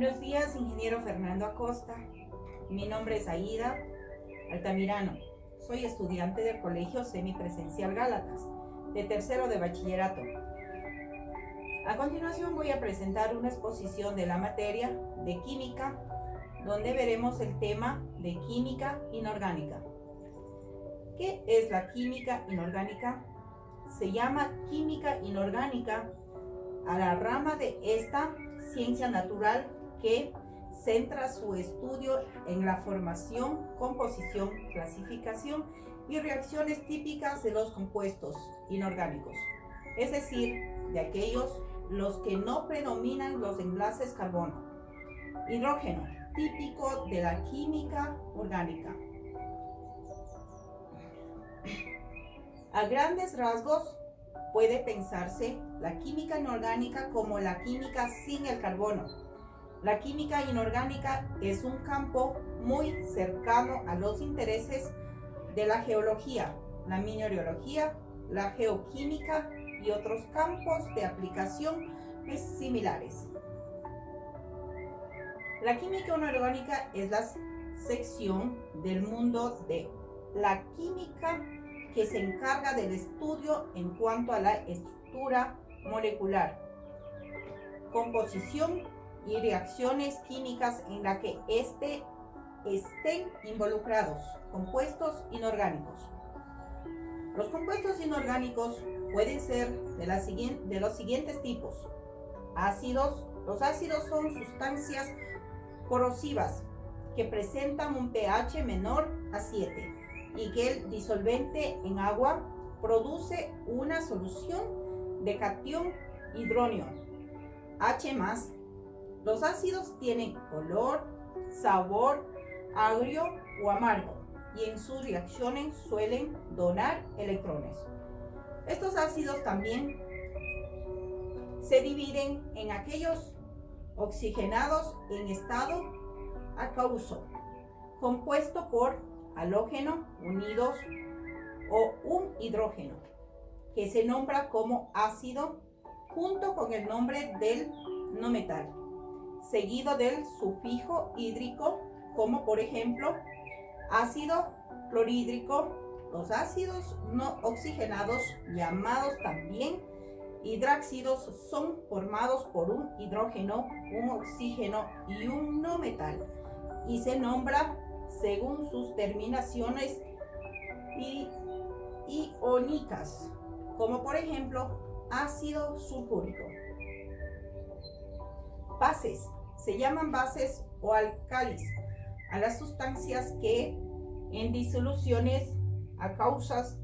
Buenos días, ingeniero Fernando Acosta. Mi nombre es Aida Altamirano. Soy estudiante del Colegio Semipresencial Gálatas, de tercero de bachillerato. A continuación voy a presentar una exposición de la materia de química, donde veremos el tema de química inorgánica. ¿Qué es la química inorgánica? Se llama química inorgánica a la rama de esta ciencia natural que centra su estudio en la formación, composición, clasificación y reacciones típicas de los compuestos inorgánicos, es decir, de aquellos los que no predominan los enlaces carbono, hidrógeno, típico de la química orgánica. A grandes rasgos, puede pensarse la química inorgánica como la química sin el carbono. La química inorgánica es un campo muy cercano a los intereses de la geología, la mineralogía, la geoquímica y otros campos de aplicación similares. La química inorgánica es la sección del mundo de la química que se encarga del estudio en cuanto a la estructura molecular, composición y reacciones químicas en la que estén involucrados compuestos inorgánicos. Los compuestos inorgánicos pueden ser de los siguientes tipos. Ácidos. Los ácidos son sustancias corrosivas que presentan un pH menor a 7 y que el disolvente en agua produce una solución de catión hidróneo H+. Los ácidos tienen olor, sabor agrio o amargo y en sus reacciones suelen donar electrones. Estos ácidos también se dividen en aquellos oxigenados en estado aquoso, compuesto por halógeno unidos o un hidrógeno, que se nombra como ácido junto con el nombre del no metal, seguido del sufijo hídrico, como por ejemplo ácido clorhídrico. Los ácidos no oxigenados, llamados también hidráxidos, son formados por un hidrógeno, un oxígeno y un no metal, y se nombra según sus terminaciones iónicas, como por ejemplo ácido sulfúrico. Bases. Se llaman bases o alcalis a las sustancias que en disoluciones acuosas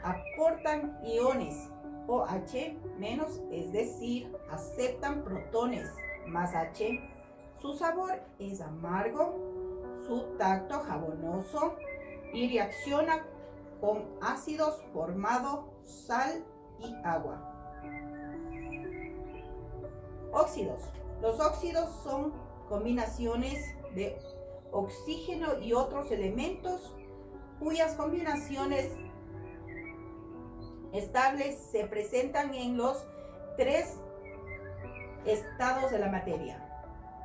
aportan iones OH-, es decir, aceptan protones más H. Su sabor es amargo, su tacto jabonoso y reacciona con ácidos formando sal y agua. Óxidos. Los óxidos son combinaciones de oxígeno y otros elementos cuyas combinaciones estables se presentan en los tres estados de la materia: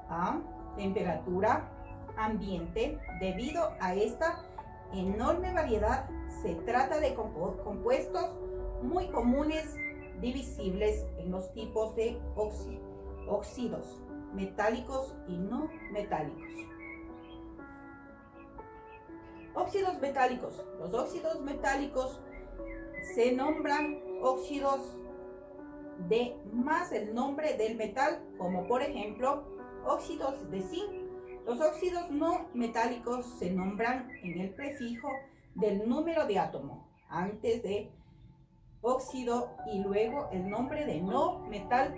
a temperatura, ambiente. Debido a esta enorme variedad, se trata de compuestos muy comunes, divisibles en los tipos de óxidos metálicos y no metálicos. Óxidos metálicos. Los óxidos metálicos se nombran óxidos de más el nombre del metal, como por ejemplo óxidos de zinc. Los óxidos no metálicos se nombran en el prefijo del número de átomo antes de óxido y luego el nombre de no metal,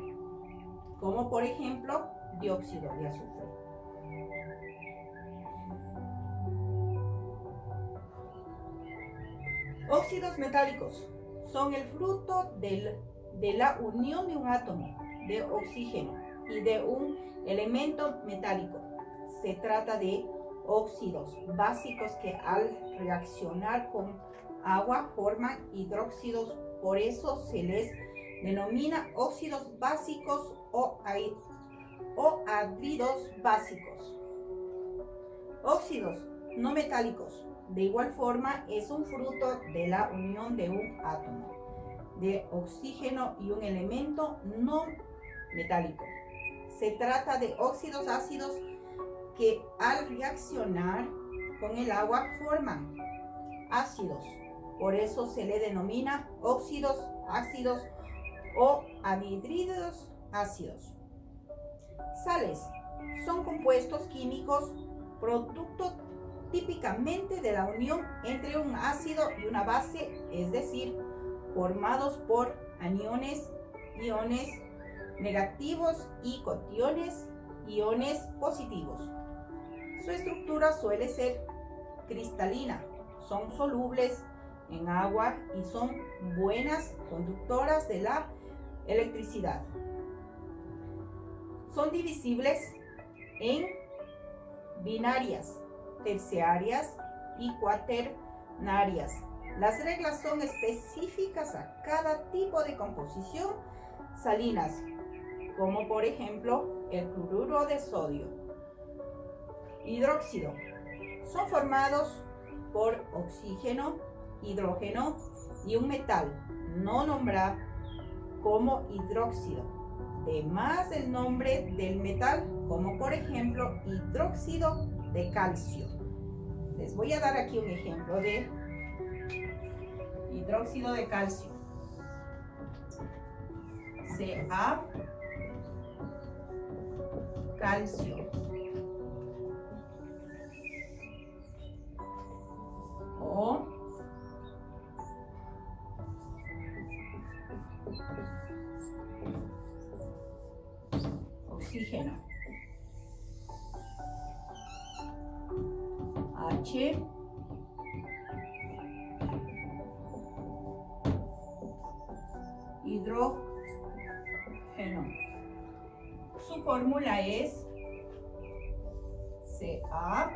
como por ejemplo dióxido de azufre. Óxidos metálicos son el fruto de la unión de un átomo de oxígeno y de un elemento metálico. Se trata de óxidos básicos que al reaccionar con agua forman hidróxidos, por eso se les denomina óxidos básicos o o anhídridos básicos. Óxidos no metálicos. De igual forma, es un fruto de la unión de un átomo de oxígeno y un elemento no metálico. Se trata de óxidos ácidos que al reaccionar con el agua forman ácidos. Por eso se le denomina óxidos ácidos o anhídridos ácidos. Sales son compuestos químicos producto típicamente de la unión entre un ácido y una base, es decir, formados por aniones, iones negativos y cationes, iones positivos. Su estructura suele ser cristalina, son solubles en agua y son buenas conductoras de la electricidad. Son divisibles en binarias, terciarias y cuaternarias. Las reglas son específicas a cada tipo de composición salinas, como por ejemplo el cloruro de sodio. Hidróxido. Son formados por oxígeno, hidrógeno y un metal no nombrado como hidróxido, además del nombre del metal, como por ejemplo hidróxido de calcio. Les voy a dar aquí un ejemplo de hidróxido de calcio. Ca, calcio. O oxígeno. H, hidrógeno. Su fórmula es Ca,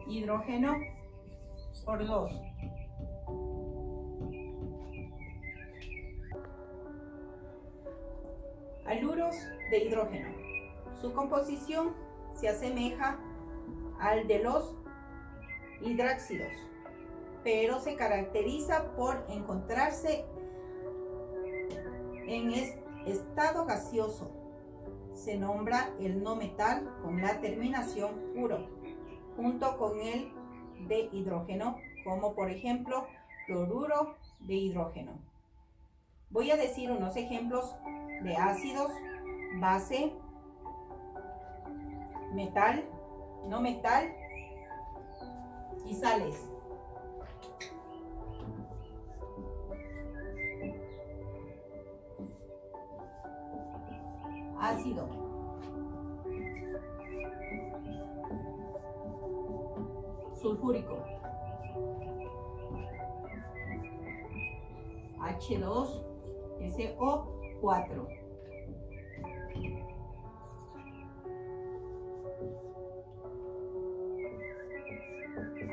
hidrógeno por 2. Haluros de hidrógeno. Su composición se asemeja al de los hidráxidos, pero se caracteriza por encontrarse en estado gaseoso. Se nombra el no metal con la terminación uro, junto con el de hidrógeno, como por ejemplo cloruro de hidrógeno. Voy a decir unos ejemplos de ácidos, base, metal, no metal y sales. Ácido. Sulfúrico. H2SO4.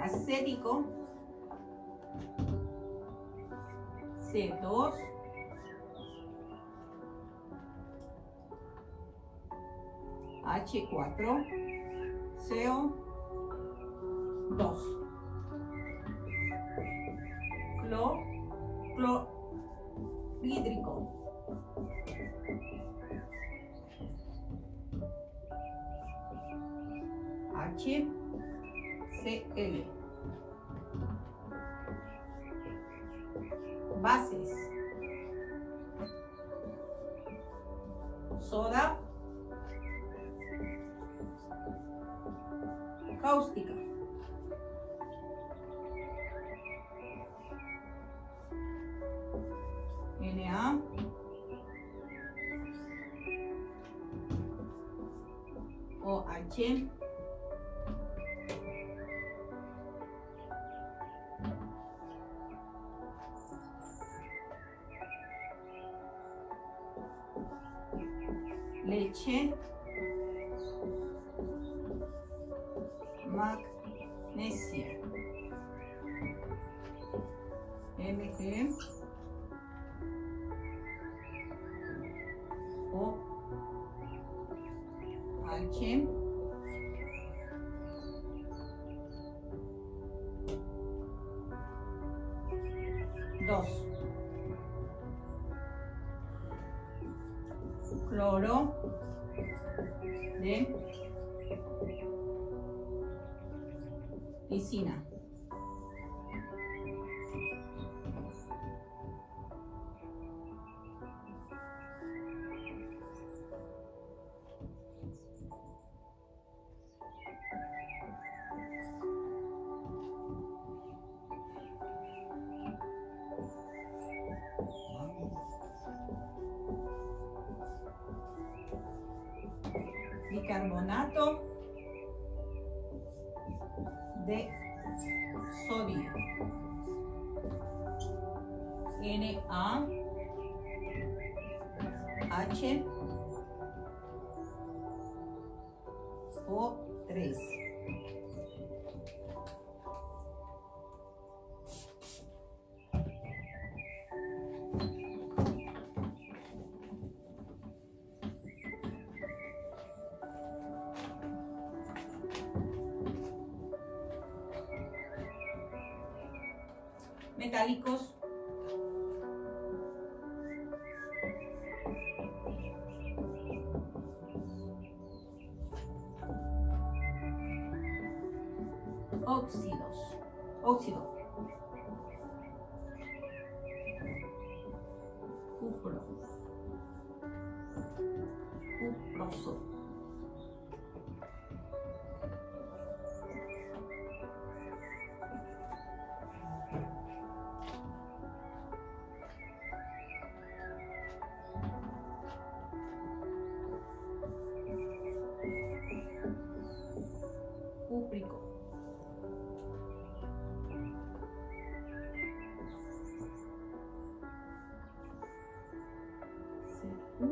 Acético. C2. H4. CO2. Clorhídrico. HCl. Bases. Soda cáustica. Na. OH. leche, magnesia, Mg, O, H, dos, cloro de lisina. Bicarbonato de sodio, NaHO3. Metálicos, óxido, cuproso, cúprico, Cu,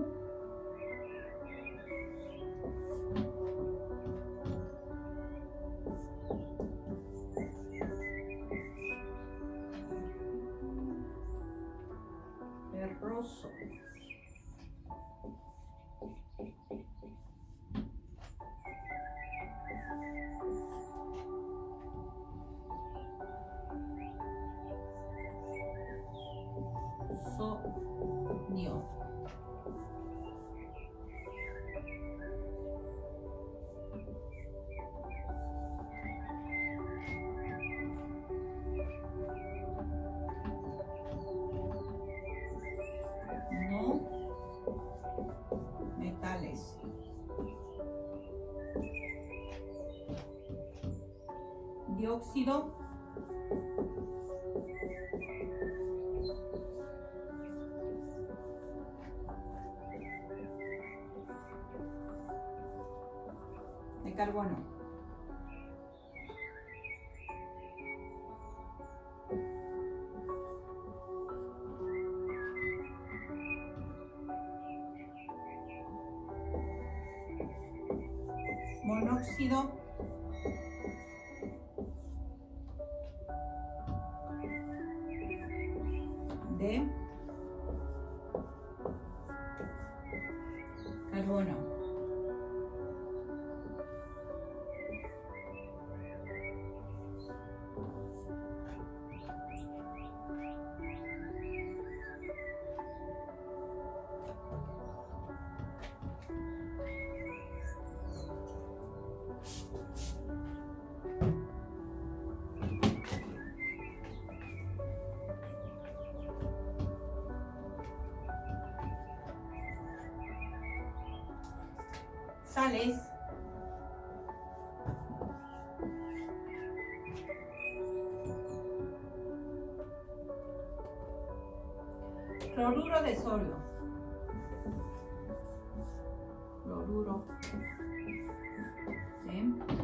ferroso, sodio, no metales, dióxido de carbono, monóxido de carbono, sales, cloruro de sodio, cloruro de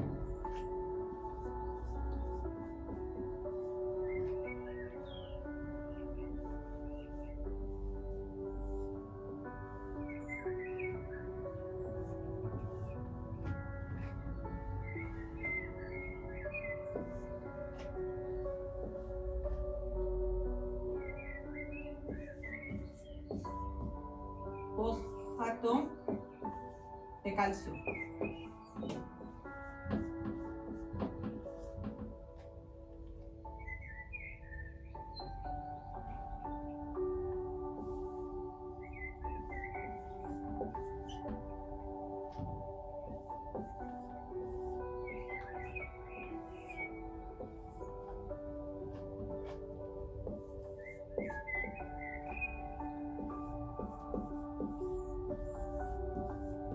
calcio.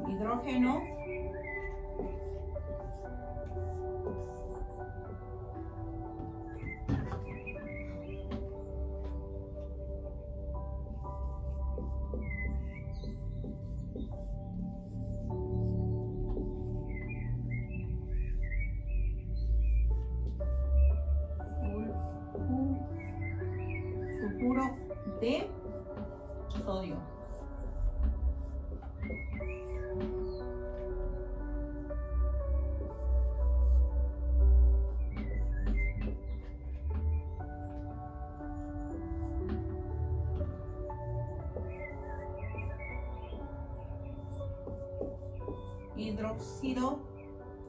Hidrógeno, sulfuro de sodio.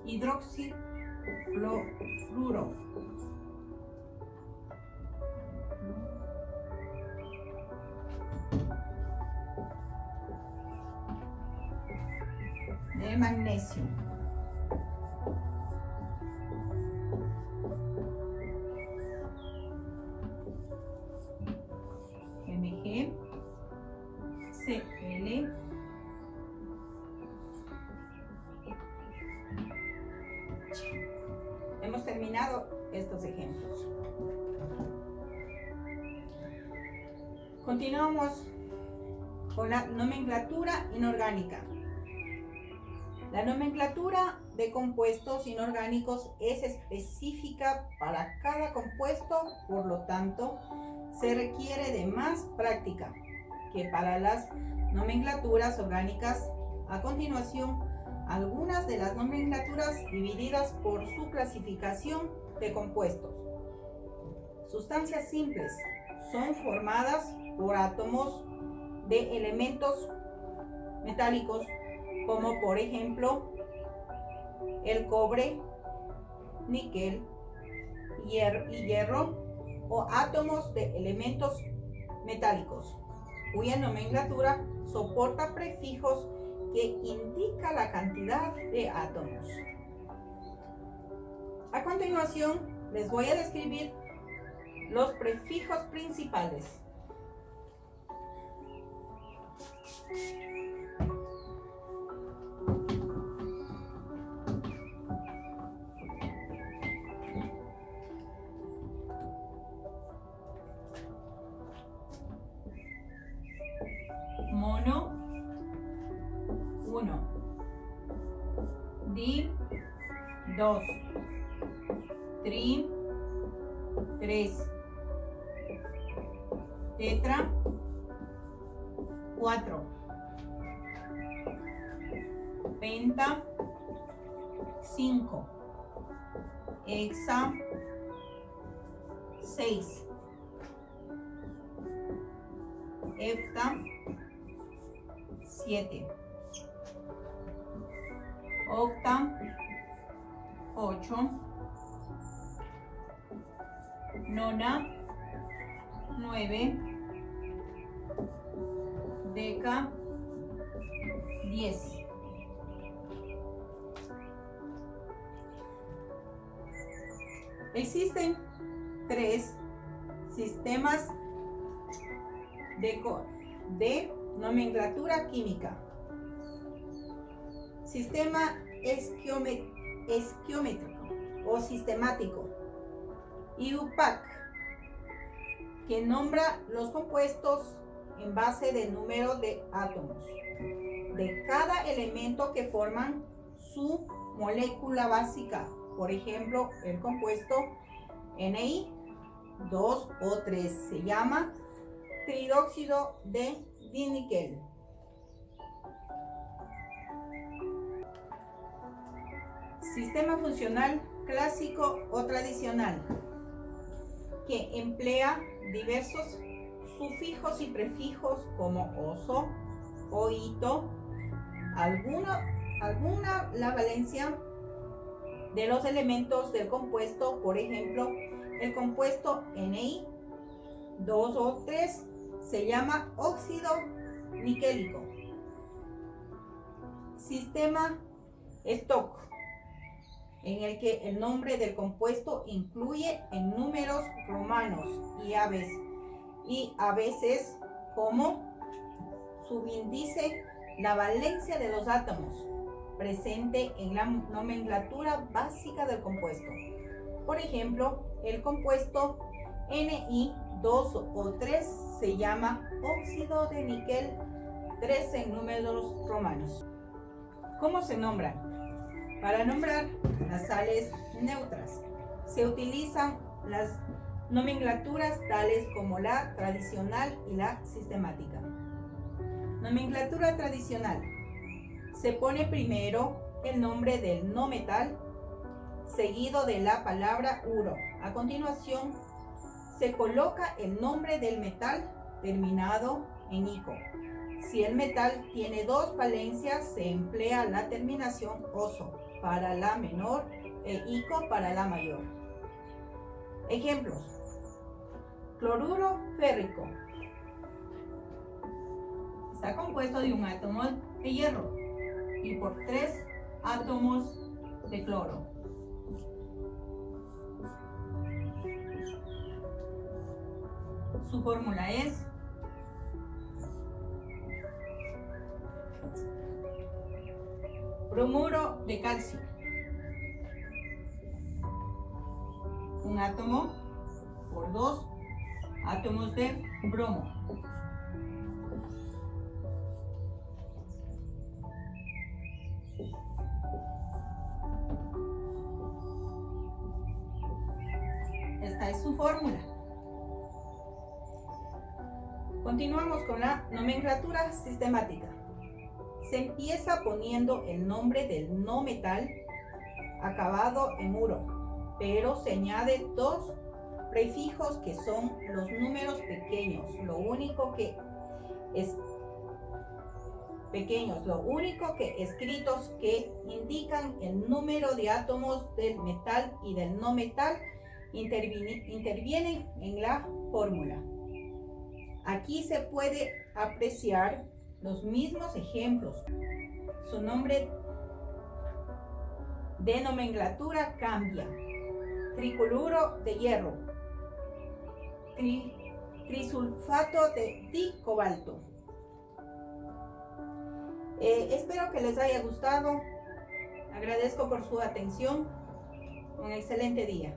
Hidroxifluoruro. De magnesio. Mg, Cl, hemos terminado estos ejemplos. Continuamos con la nomenclatura inorgánica. La nomenclatura de compuestos inorgánicos es específica para cada compuesto, por lo tanto, se requiere de más práctica que para las nomenclaturas orgánicas. A continuación, algunas de las nomenclaturas divididas por su clasificación de compuestos. Sustancias simples son formadas por átomos de elementos metálicos, como por ejemplo el cobre, níquel y hierro, o átomos de elementos metálicos cuya nomenclatura soporta prefijos que indica la cantidad de átomos. A continuación les voy a describir los prefijos principales. Mono, 1. Di, 2. Tri, 3. Tetra, 4. Penta, 5. Hexa, 6. Hepta, 7. Octa, 8. Nona, 9. Deca, 10. Existen 3 sistemas de nomenclatura química. Sistema esquiométrico o sistemático, y UPAC, que nombra los compuestos en base del número de átomos de cada elemento que forman su molécula básica. Por ejemplo, el compuesto Ni, 2 o 3 se llama tridóxido de diníquel. Sistema funcional clásico o tradicional, que emplea diversos sufijos y prefijos como oso, oito, la valencia de los elementos del compuesto. Por ejemplo, el compuesto Ni 2 o 3 se llama óxido niquélico. Sistema Stock, en el que el nombre del compuesto incluye en números romanos y a veces como subíndice la valencia de los átomos presente en la nomenclatura básica del compuesto. Por ejemplo, el compuesto Ni 2 o 3 se llama óxido de níquel 3 en números romanos. ¿Cómo se nombran? Para nombrar las sales neutras se utilizan las nomenclaturas tales como la tradicional y la sistemática. Nomenclatura tradicional. Se pone primero el nombre del no metal, seguido de la palabra uro. A continuación, se coloca el nombre del metal terminado en ico. Si el metal tiene dos valencias, se emplea la terminación oso para la menor e ico para la mayor. Ejemplos: cloruro férrico. Está compuesto de un átomo de hierro y por 3 átomos de cloro. Su fórmula es bromuro de calcio. Un átomo por 2 átomos de bromo. Esta es su fórmula. Continuamos con la nomenclatura sistemática. Se empieza poniendo el nombre del no metal acabado en uro, pero se añade 2 prefijos que son los números pequeños, lo único que escritos que indican el número de átomos del metal y del no metal intervienen en la fórmula. Aquí se puede apreciar los mismos ejemplos. Su nombre de nomenclatura cambia. Tricloruro de hierro, trisulfato de dicobalto. Espero que les haya gustado. Agradezco por su atención. Un excelente día.